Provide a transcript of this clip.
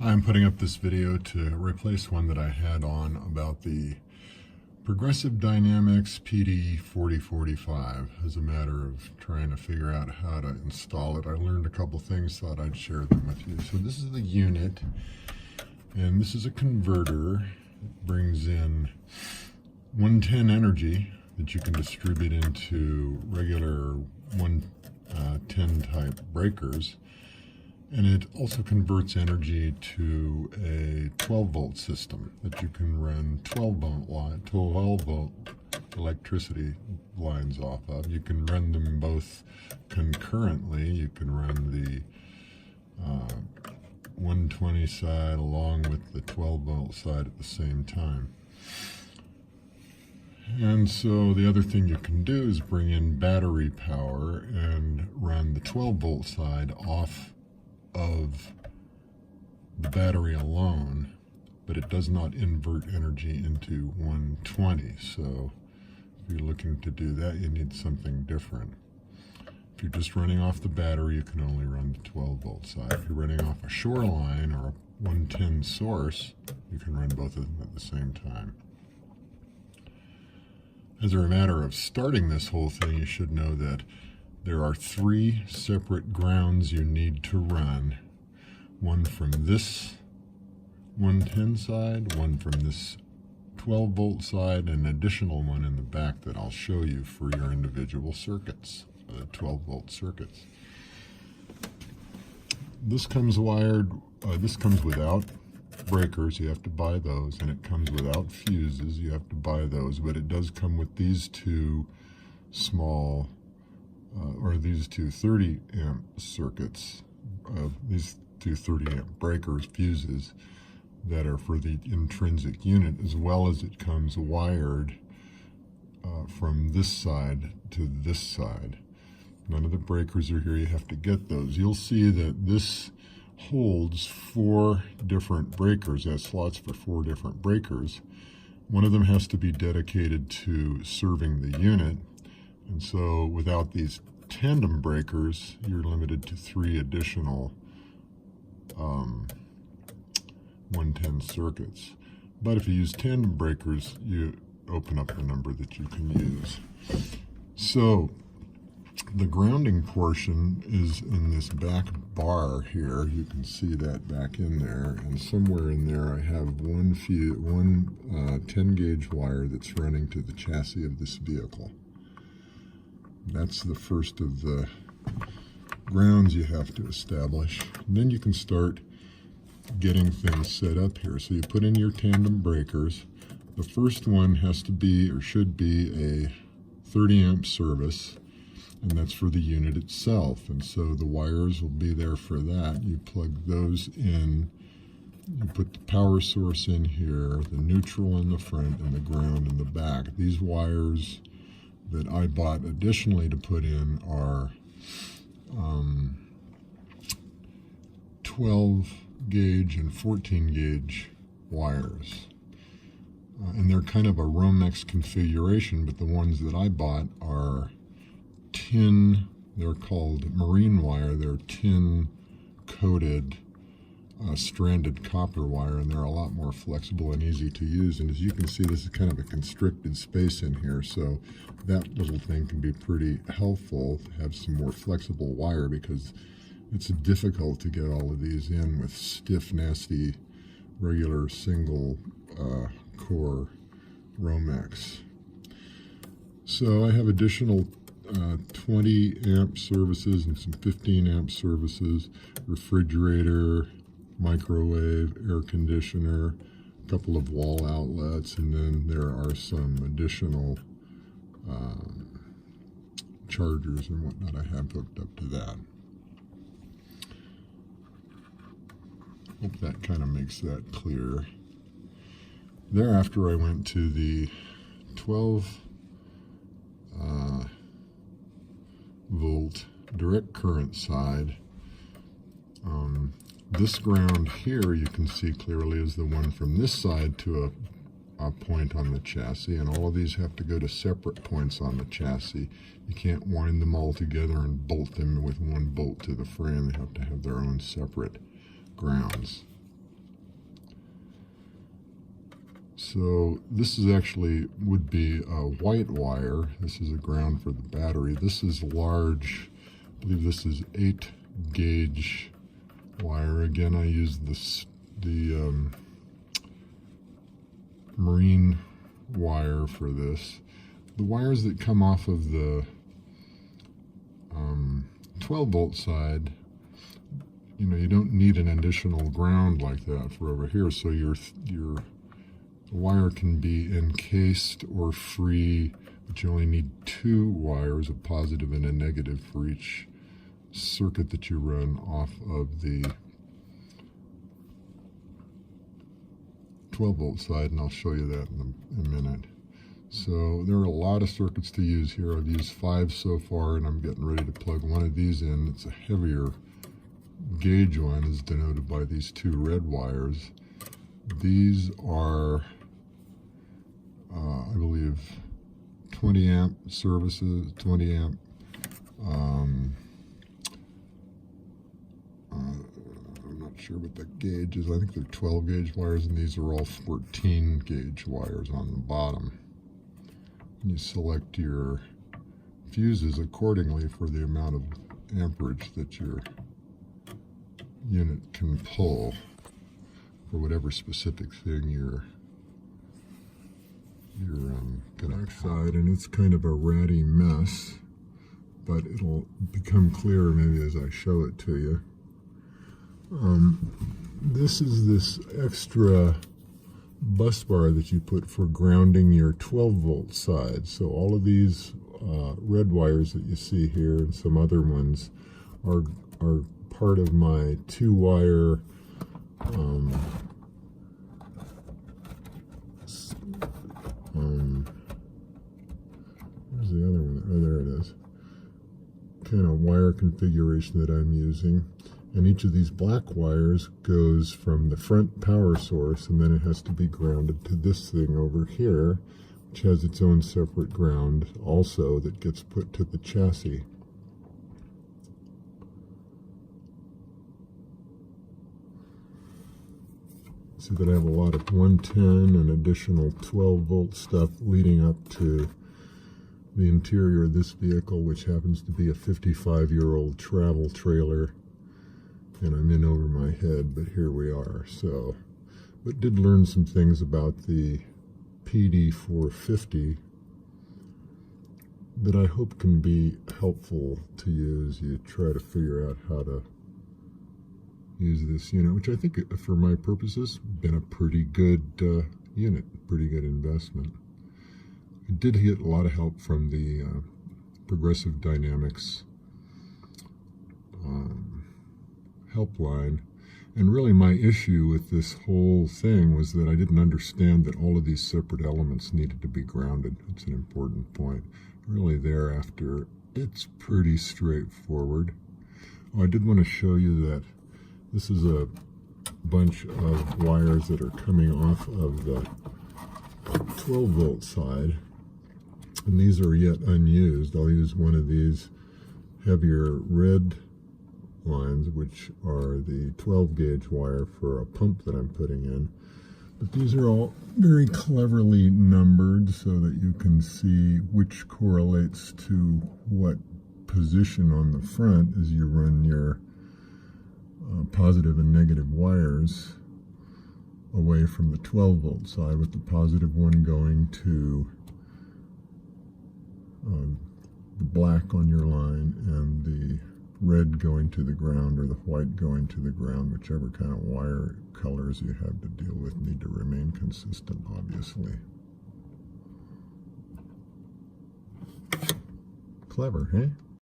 I'm putting up this video to replace one that I had on about the Progressive Dynamics PD4045 as a matter of trying to figure out how to install it. I learned a couple things, thought I'd share them with you. So this is the unit, and this is a converter. It brings in 110 energy that you can distribute into regular 110 type breakers. And it also converts energy to a 12 volt system that you can run 12 volt electricity lines off of. You can run them both concurrently. You can run the 120 side along with the 12 volt side at the same time. And so the other thing you can do is bring in battery power and run the 12 volt side off of the battery alone, but it does not invert energy into 120. So if you're looking to do that, you need something different. If you're just running off the battery, you can only run the 12 volt side. If you're running off a shoreline or a 110 source, you can run both of them at the same time. As a matter of starting this whole thing, you should know that there are 3 separate grounds you need to run. One from this 110 side, one from this 12 volt side, and an additional one in the back that I'll show you for your individual circuits, the 12 volt circuits. This comes wired, this comes without breakers, you have to buy those, and it comes without fuses, you have to buy those, but it does come with these two small these two 30 amp circuits, these two 30 amp breakers, fuses, that are for the intrinsic unit, as well as it comes wired from this side to this side. None of the breakers are here, you have to get those. You'll see that this holds 4 different breakers, has slots for 4 different breakers. One of them has to be dedicated to serving the unit. And so without these tandem breakers, you're limited to 3 additional 110 circuits. But if you use tandem breakers, you open up the number that you can use. So the grounding portion is in this back bar here. You can see that back in there. And somewhere in there I have one 10 gauge wire that's running to the chassis of this vehicle. That's the first of the grounds you have to establish. And then you can start getting things set up here. So you put in your tandem breakers. The first one has to be, or should be, a 30 amp service, and that's for the unit itself. And so the wires will be there for that. You plug those in, you put the power source in here, the neutral in the front, and the ground in the back. These wires that I bought additionally to put in are 12 gauge and 14 gauge wires. And they're kind of a Romex configuration, but the ones that I bought are tin, they're called marine wire, they're tin coated stranded copper wire, and they're a lot more flexible and easy to use. And as you can see, this is kind of a constricted space in here, so that little thing can be pretty helpful to have some more flexible wire, because it's difficult to get all of these in with stiff, nasty, regular single core Romex. So I have additional 20 amp services and some 15 amp services, refrigerator, microwave, air conditioner, a couple of wall outlets, and then there are some additional chargers and whatnot I have hooked up to that. Hope that kind of makes that clear. Thereafter, I went to the 12 volt direct current side. This ground here you can see clearly is the one from this side to a point on the chassis, and all of these have to go to separate points on the chassis. You can't wind them all together and bolt them with one bolt to the frame. They have to have their own separate grounds. So this is actually would be a white wire. This is a ground for the battery. This is large. I believe this is 8 gauge wire. Again, I use the marine wire for this. The wires that come off of the 12 volt side, you know, you don't need an additional ground like that for over here, so your wire can be encased or free, but you only need 2 wires, a positive and a negative, for each circuit that you run off of the 12 volt side, and I'll show you that in a minute. So there are a lot of circuits to use here. I've used 5 so far, and I'm getting ready to plug one of these in. It's a heavier gauge one, is denoted by these 2 red wires. These are, I believe, 20 amp services, 20 amp. I'm not sure what the gauge is. I think they're 12 gauge wires, and these are all 14 gauge wires on the bottom. You select your fuses accordingly for the amount of amperage that your unit can pull for whatever specific thing you're gonna side. And it's kind of a ratty mess, but it'll become clearer maybe as I show it to you. This is this extra bus bar that you put for grounding your 12 volt side. So all of these red wires that you see here and some other ones are part of my 2 wire where's the other one? Oh, there it is. Kind of wire configuration that I'm using. And each of these black wires goes from the front power source, and then it has to be grounded to this thing over here, which has its own separate ground also that gets put to the chassis. See that I have a lot of 110 and additional 12 volt stuff leading up to the interior of this vehicle, which happens to be a 55-year-old travel trailer. And I'm in over my head, but here we are. So, but did learn some things about the PD450 that I hope can be helpful to you as you try to figure out how to use this unit, which I think for my purposes been a pretty good unit, pretty good investment. I did get a lot of help from the Progressive Dynamics helpline, and really my issue with this whole thing was that I didn't understand that all of these separate elements needed to be grounded. It's an important point. Really thereafter, it's pretty straightforward. Oh, I did want to show you that this is a bunch of wires that are coming off of the 12 volt side, and these are yet unused. I'll use one of these heavier red lines, which are the 12 gauge wire for a pump that I'm putting in. But these are all very cleverly numbered so that you can see which correlates to what position on the front as you run your positive and negative wires away from the 12 volt side, with the positive one going to the black on your line and the red going to the ground, or the white going to the ground. Whichever kind of wire colors you have to deal with need to remain consistent, obviously. Clever, hey?